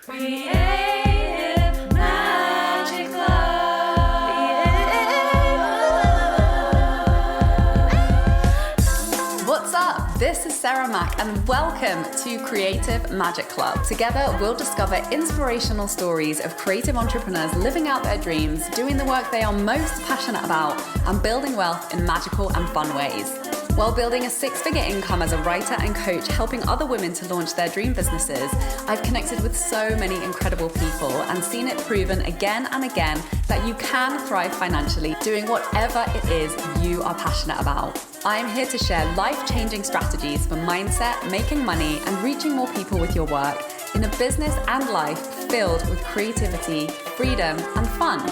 Creative Magic Club. What's up? This is Sarah Mack and welcome to Creative Magic Club. Together, we'll discover inspirational stories of creative entrepreneurs living out their dreams, doing the work they are most passionate about, and building wealth in magical and fun ways. While building a six-figure income as a writer and coach, helping other women to launch their dream businesses, I've connected with so many incredible people and seen it proven again and again that you can thrive financially doing whatever it is you are passionate about. I'm here to share life-changing strategies for mindset, making money, and reaching more people with your work in a business and life filled with creativity, freedom, and fun.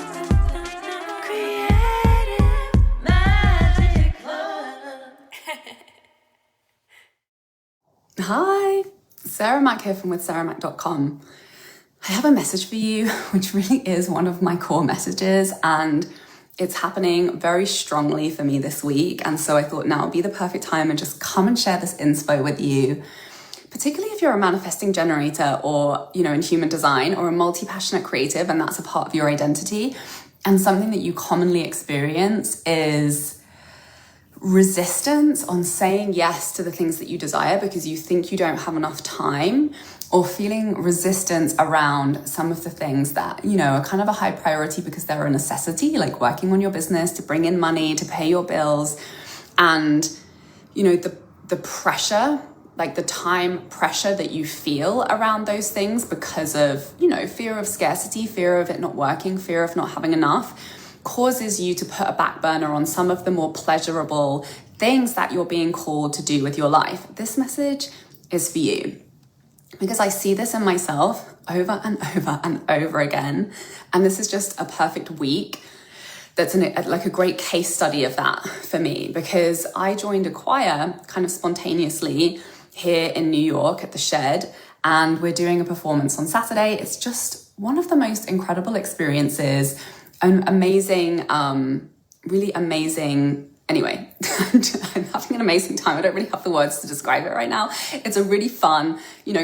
Hi, Sarah Mack here from withsarahmack.com. I have a message for you, which really is one of my core messages, and it's happening very strongly for me this week. And so I thought now would be the perfect time and just come and share this inspo with you, particularly if you're a manifesting generator or, in human design or a multi-passionate creative, and that's a part of your identity. And something that you commonly experience is resistance on saying yes to the things that you desire because you think you don't have enough time, or feeling resistance around some of the things that, are kind of a high priority because they're a necessity, like working on your business to bring in money, to pay your bills. And, the pressure, like the time pressure that you feel around those things because of, fear of scarcity, fear of it not working, fear of not having enough, causes you to put a back burner on some of the more pleasurable things that you're being called to do with your life. This message is for you because I see this in myself over and over and over again. And this is just a perfect week that's like a great case study of that for me, because I joined a choir kind of spontaneously here in New York at the Shed, and we're doing a performance on Saturday. It's just one of the most incredible experiences. An amazing, really amazing, anyway, I'm having an amazing time. I don't really have the words to describe it right now. It's a really fun,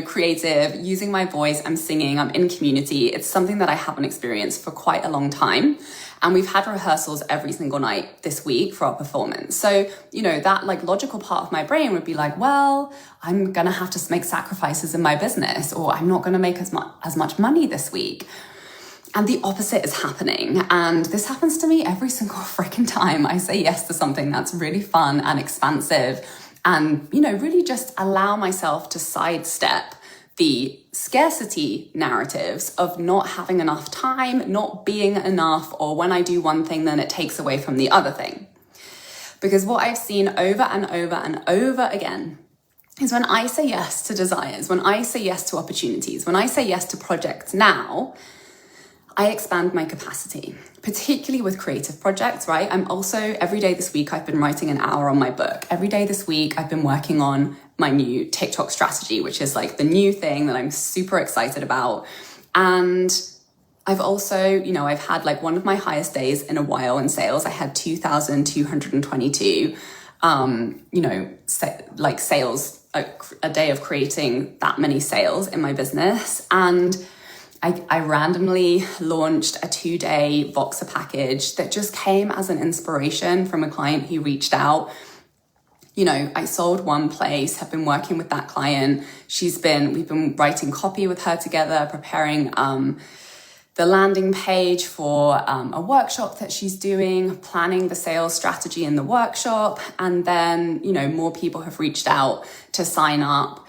creative, using my voice, I'm singing, I'm in community. It's something that I haven't experienced for quite a long time. And we've had rehearsals every single night this week for our performance. So, that like logical part of my brain would be like, well, I'm going to have to make sacrifices in my business, or I'm not going to make as much money this week. And the opposite is happening. And this happens to me every single freaking time I say yes to something that's really fun and expansive, and, really just allow myself to sidestep the scarcity narratives of not having enough time, not being enough, or when I do one thing, then it takes away from the other thing. Because what I've seen over and over and over again is when I say yes to desires, when I say yes to opportunities, when I say yes to projects now, I expand my capacity, particularly with creative projects, right? I'm also, every day this week, I've been writing an hour on my book. Every day this week, I've been working on my new TikTok strategy, which is like the new thing that I'm super excited about. And I've also, I've had like one of my highest days in a while in sales. I had 2,222, like sales, a day of creating that many sales in my business. And I randomly launched a 2-day Voxer package that just came as an inspiration from a client who reached out. I sold one place, have been working with that client. We've been writing copy with her together, preparing the landing page for a workshop that she's doing, planning the sales strategy in the workshop. And then, more people have reached out to sign up.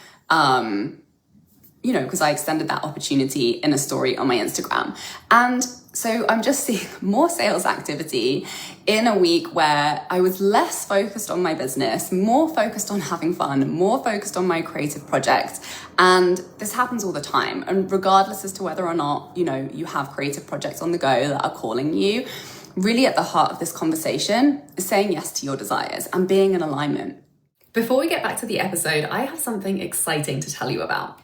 Because I extended that opportunity in a story on my Instagram. And so I'm just seeing more sales activity in a week where I was less focused on my business, more focused on having fun, more focused on my creative projects. And this happens all the time. And regardless as to whether or not, you have creative projects on the go that are calling you, really at the heart of this conversation is saying yes to your desires and being in alignment. Before we get back to the episode, I have something exciting to tell you about.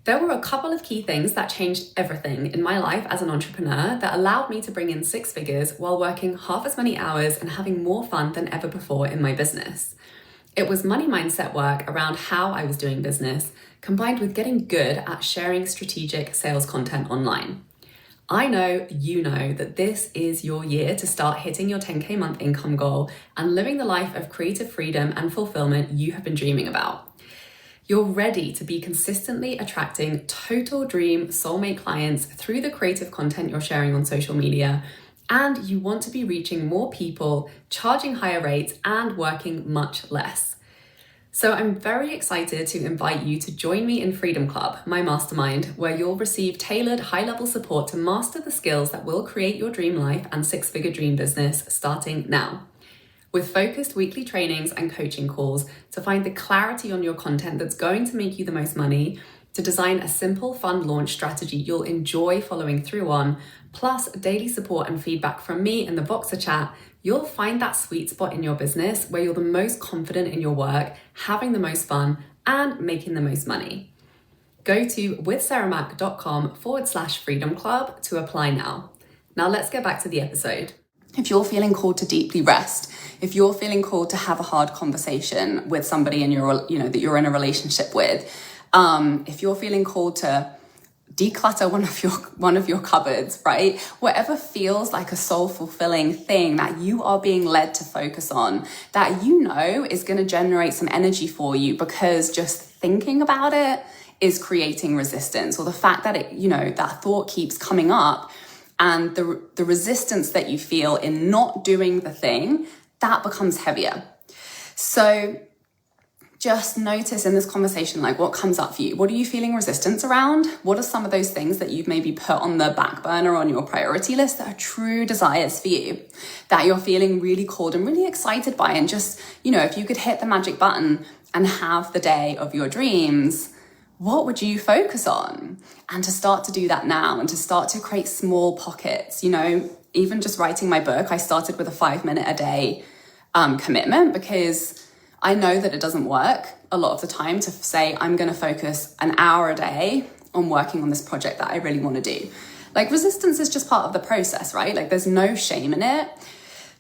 There were a couple of key things that changed everything in my life as an entrepreneur that allowed me to bring in six figures while working half as many hours and having more fun than ever before in my business. It was money mindset work around how I was doing business, combined with getting good at sharing strategic sales content online. I know you know that this is your year to start hitting your 10K month income goal and living the life of creative freedom and fulfillment you have been dreaming about. You're ready to be consistently attracting total dream soulmate clients through the creative content you're sharing on social media, and you want to be reaching more people, charging higher rates, and working much less. So I'm very excited to invite you to join me in Freedom Club, my mastermind, where you'll receive tailored high-level support to master the skills that will create your dream life and six-figure dream business starting now. With focused weekly trainings and coaching calls to find the clarity on your content that's going to make you the most money, to design a simple, fun launch strategy you'll enjoy following through on, plus daily support and feedback from me in the Voxer chat, you'll find that sweet spot in your business where you're the most confident in your work, having the most fun, and making the most money. Go to withsarahmac.com/freedom club to apply now. Now let's get back to the episode. If you're feeling called to deeply rest, if you're feeling called to have a hard conversation with somebody in your, that you're in a relationship with, if you're feeling called to declutter one of your cupboards, right? Whatever feels like a soul fulfilling thing that you are being led to focus on, that is going to generate some energy for you, because just thinking about it is creating resistance, or the fact that that thought keeps coming up, and the resistance that you feel in not doing the thing, that becomes heavier. So just notice in this conversation, what comes up for you? What are you feeling resistance around? What are some of those things that you've maybe put on the back burner on your priority list that are true desires for you, that you're feeling really called and really excited by? And just, if you could hit the magic button and have the day of your dreams, what would you focus on? And to start to do that now, and to start to create small pockets. Even just writing my book, I started with a 5-minute a day commitment, because I know that it doesn't work a lot of the time to say, I'm going to focus an hour a day on working on this project that I really want to do. Resistance is just part of the process, right? There's no shame in it,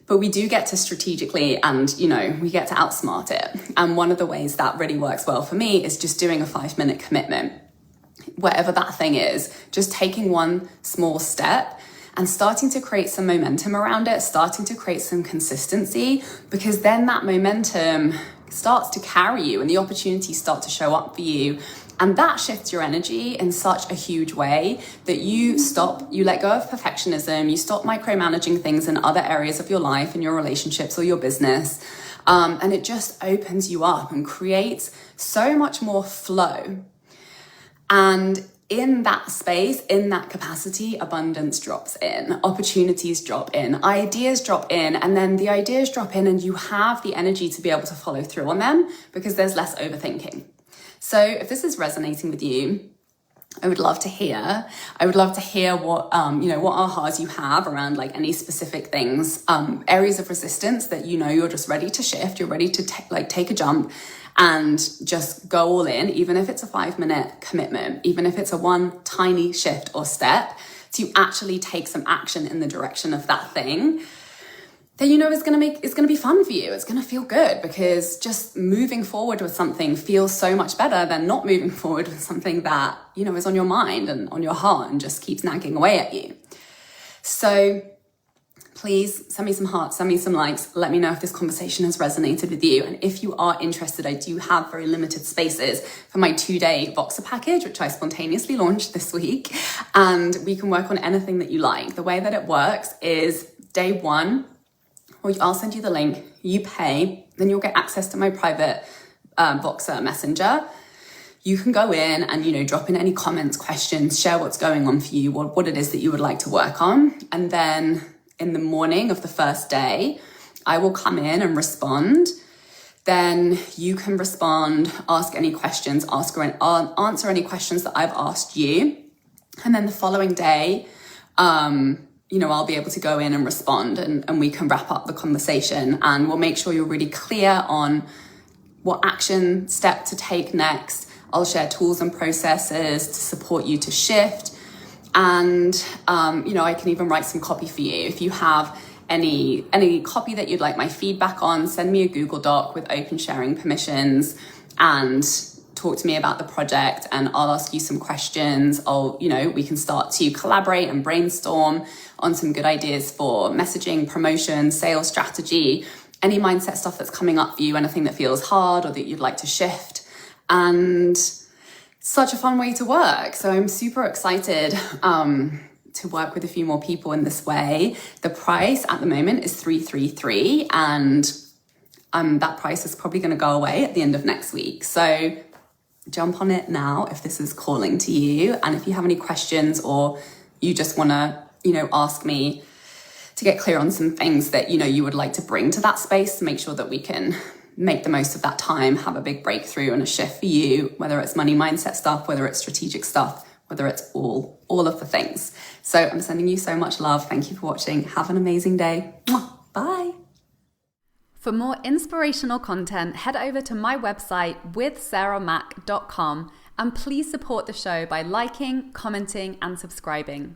but we do get to strategically and, we get to outsmart it. And one of the ways that really works well for me is just doing a 5-minute commitment, whatever that thing is, just taking one small step and starting to create some momentum around it, starting to create some consistency, because then that momentum starts to carry you and the opportunities start to show up for you. And that shifts your energy in such a huge way that you let go of perfectionism, you stop micromanaging things in other areas of your life, in your relationships or your business. And it just opens you up and creates so much more flow. And in that space, in that capacity, abundance drops in, opportunities drop in, ideas drop in, and then the ideas drop in and you have the energy to be able to follow through on them, because there's less overthinking. So if this is resonating with you, I would love to hear what, what ahas you have around any specific things, areas of resistance that, you're just ready to shift, you're ready to take a jump and just go all in, even if it's a 5-minute commitment, even if it's a one tiny shift or step to actually take some action in the direction of that thing, then it's going to be fun for you. It's going to feel good, because just moving forward with something feels so much better than not moving forward with something that, is on your mind and on your heart and just keeps nagging away at you. So please send me some hearts, send me some likes. Let me know if this conversation has resonated with you. And if you are interested, I do have very limited spaces for my 2-day Voxer package, which I spontaneously launched this week. And we can work on anything that you like. The way that it works is day 1, I'll send you the link, you pay, then you'll get access to my private Voxer messenger. You can go in and, drop in any comments, questions, share what's going on for you, what it is that you would like to work on. And then in the morning of the first day, I will come in and respond. Then you can respond, ask any questions, answer any questions that I've asked you. And then the following day, I'll be able to go in and respond, and we can wrap up the conversation, and we'll make sure you're really clear on what action step to take next. I'll share tools and processes to support you to shift. And, I can even write some copy for you. If you have any copy that you'd like my feedback on, send me a Google Doc with open sharing permissions and talk to me about the project, and I'll ask you some questions. We can start to collaborate and brainstorm on some good ideas for messaging, promotion, sales strategy, any mindset stuff that's coming up for you, anything that feels hard or that you'd like to shift. And such a fun way to work. So I'm super excited to work with a few more people in this way. The price at the moment is $333, and that price is probably going to go away at the end of next week. So jump on it now if this is calling to you. And if you have any questions or you just want to, ask me to get clear on some things that, you would like to bring to that space to make sure that we can make the most of that time, have a big breakthrough and a shift for you, whether it's money mindset stuff, whether it's strategic stuff, whether it's all of the things. So I'm sending you so much love. Thank you for watching. Have an amazing day. Bye. For more inspirational content, head over to my website withsarahmac.com, and please support the show by liking, commenting, and subscribing.